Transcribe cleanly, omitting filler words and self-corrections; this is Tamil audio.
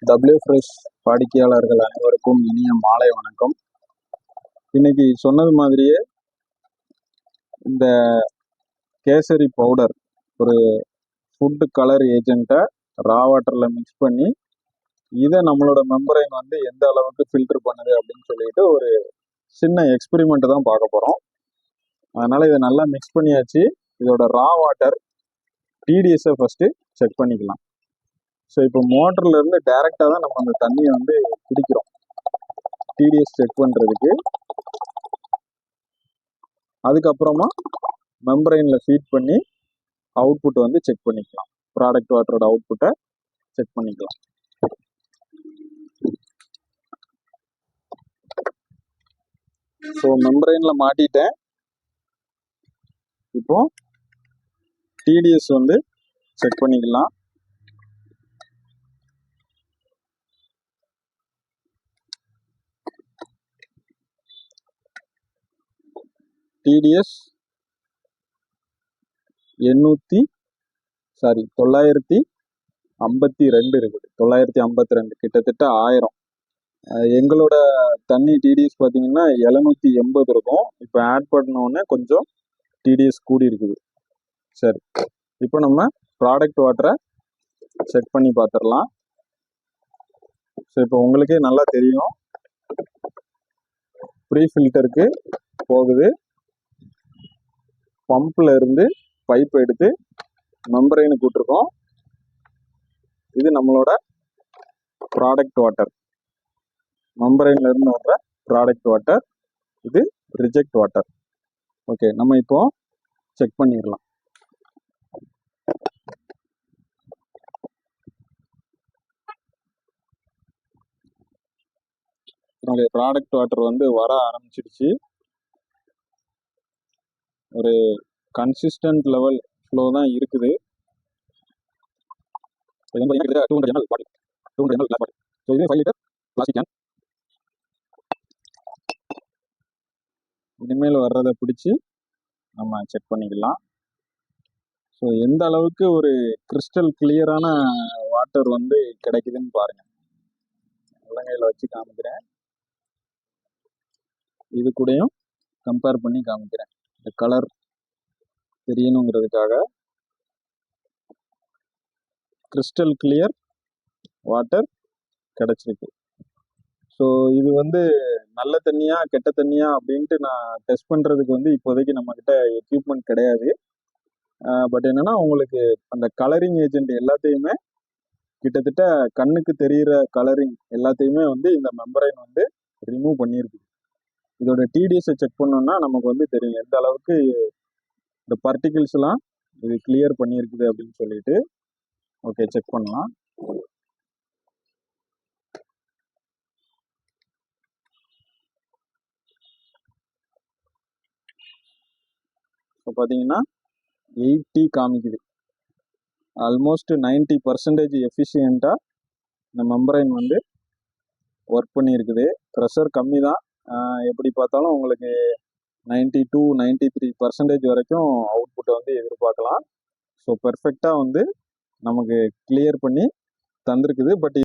டபிள்யூ ஃப்ரெஷ் வாடிக்கையாளர்கள் அனைவருக்கும் இனிய மாலை வணக்கம். இன்னைக்கு சொன்னது மாதிரியே இந்த கேசரி பவுடர் ஒரு ஃபுட்டு கலர் ஏஜென்ட்டை ரா வாட்டரில் மிக்ஸ் பண்ணி இதை நம்மளோட மெம்பரைன் வந்து எந்த அளவுக்கு ஃபில்டர் பண்ணுது அப்படின்னு சொல்லிட்டு ஒரு சின்ன எக்ஸ்பெரிமெண்ட் தான் பார்க்க போகிறோம். அதனால் இதை நல்லா மிக்ஸ் பண்ணியாச்சு. இதோட ரா வாட்டர் டிடிஎஸை ஃபஸ்ட்டு செக் பண்ணிக்கலாம். ஸோ இப்போ மோட்டர்ல இருந்து டைரெக்டாக தான் நம்ம அந்த தண்ணியை வந்து பிடிக்கிறோம் டிடிஎஸ் செக் பண்ணுறதுக்கு. அதுக்கப்புறமா மெம்பரைனில் ஃபீட் பண்ணி அவுட்புட் வந்து செக் பண்ணிக்கலாம். ப்ராடக்ட் வாட்டரோட அவுட்புட்டை செக் பண்ணிக்கலாம். ஸோ மெம்பரைனில் மாட்டிட்டேன். இப்போ டிடிஎஸ் வந்து செக் பண்ணிக்கலாம். டிடிஎஸ் 952 இருக்குது. 952 கிட்டத்தட்ட 1000. எங்களோட தண்ணி டிடிஎஸ் பார்த்தீங்கன்னா 780 இருக்கும். இப்போ ஆட் பண்ணோடனே கொஞ்சம் டிடிஎஸ் கூடி இருக்குது. சரி, இப்போ நம்ம ப்ராடக்ட் வாட்டரை செக் பண்ணி பார்த்துடலாம். ஸோ இப்போ உங்களுக்கே நல்லா தெரியும், ப்ரீ ஃபில்டருக்கு போகுது. பம்பில் இருந்து பைப் எடுத்து மெம்பரைனுக்கு விட்டுருக்கோம். இது நம்மளோட ப்ராடக்ட் வாட்டர், மெம்பரைன்ல இருந்து வர்ற ப்ராடக்ட் வாட்டர். இது ரிஜெக்ட் வாட்டர். ஓகே, நம்ம இப்போ செக் பண்ணிடலாம். நம்மளுடைய ப்ராடக்ட் வாட்டர் வந்து வர ஆரம்பிச்சிடுச்சு. ஒரு கன்சிஸ்டன்ட் லெவல் ஃப்ளோ தான் இருக்குது. இனிமேல் வர்றதை பிடிச்சி நம்ம செக் பண்ணிக்கலாம். ஸோ எந்த அளவுக்கு ஒரு கிறிஸ்டல் கிளியரான வாட்டர் வந்து கிடைக்குதுன்னு பாருங்க. உள்ளங்கையில் வச்சு காமிக்கிறேன். இது கூடயும் கம்பேர் பண்ணி காமிக்கிறேன். இந்த கலர் தெரியணுங்கிறதுக்காக. கிறிஸ்டல் கிளியர் வாட்டர் கிடைச்சிருக்கு. ஸோ இது வந்து நல்ல தண்ணியா கெட்ட தண்ணியா அப்படின்ட்டு நான் டெஸ்ட் பண்ணுறதுக்கு வந்து இப்போதைக்கு நம்மக்கிட்ட எக்யூப்மெண்ட் கிடையாது. பட் என்னன்னா, உங்களுக்கு அந்த கலரிங் ஏஜென்ட் எல்லாத்தையுமே கிட்டத்தட்ட கண்ணுக்கு தெரிகிற கலரிங் எல்லாத்தையுமே வந்து இந்த மெம்பரைன் வந்து ரிமூவ் பண்ணியிருக்கு. இதோட டிடிஎஸை செக் பண்ணோம்னா நமக்கு வந்து தெரியும் எந்த அளவுக்கு இந்த பார்ட்டிகிள்ஸ்லாம் இது கிளியர் பண்ணியிருக்குது அப்படின்னு சொல்லிட்டு. ஓகே, செக் பண்ணலாம். இப்போ பார்த்தீங்கன்னா 80 காமிக்குது. ஆல்மோஸ்ட் 90% எஃபிஷியண்ட்டாக இந்த மெம்பரைன் வந்து ஒர்க் பண்ணியிருக்குது. ப்ரெஷர் கம்மி தான். எப்படி பார்த்தாலும் உங்களுக்கு 92-93% வரைக்கும் அவுட்புட்டை வந்து எதிர்பார்க்கலாம். ஸோ பெர்ஃபெக்டாக வந்து நமக்கு கிளியர் பண்ணி தந்திருக்குது. பட்